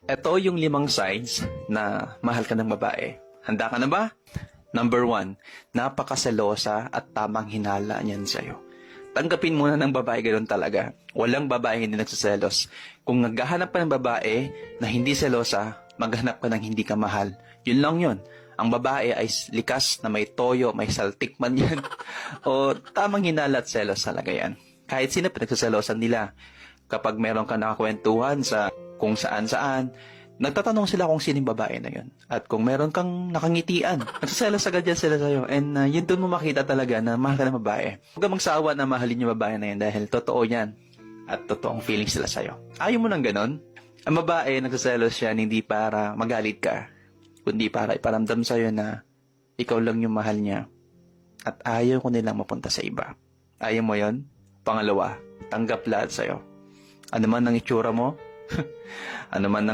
Ito yung 5 signs na mahal ka ng babae. Handa ka na ba? Number 1, napakaselosa at tamang hinala niyan sa'yo. Tanggapin muna ng babae ganoon talaga. Walang babae hindi nagsiselos. Kung naghahanap ka ng babae na hindi selosa, maghanap ka ng hindi ka mahal. Yun lang yun. Ang babae ay likas na may toyo, may saltik man yan. O tamang hinala at selos talaga yan. Kahit sino pinagsaselosan nila. Kapag meron ka nakakwentuhan sa kung saan-saan, nagtatanong sila kung sino yung babae na yun. At kung meron kang nakangitian, nagsaselos agad yan sila sa'yo. And yun doon mo makita talaga na mahal ka ng babae. Huwag kang magsawa na mahalin yung babae na yun dahil totoo yan. At totoong feelings sila sa'yo. Ayaw mo ng ganon? Ang babae, nagsaselos yan hindi para magalit ka, kundi para iparamdam sa'yo na ikaw lang yung mahal niya. At ayaw ko nilang mapunta sa iba. Ayaw mo yon? Pangalawa, tanggap lahat sa'yo. Ano man ang itsura mo, ano man ang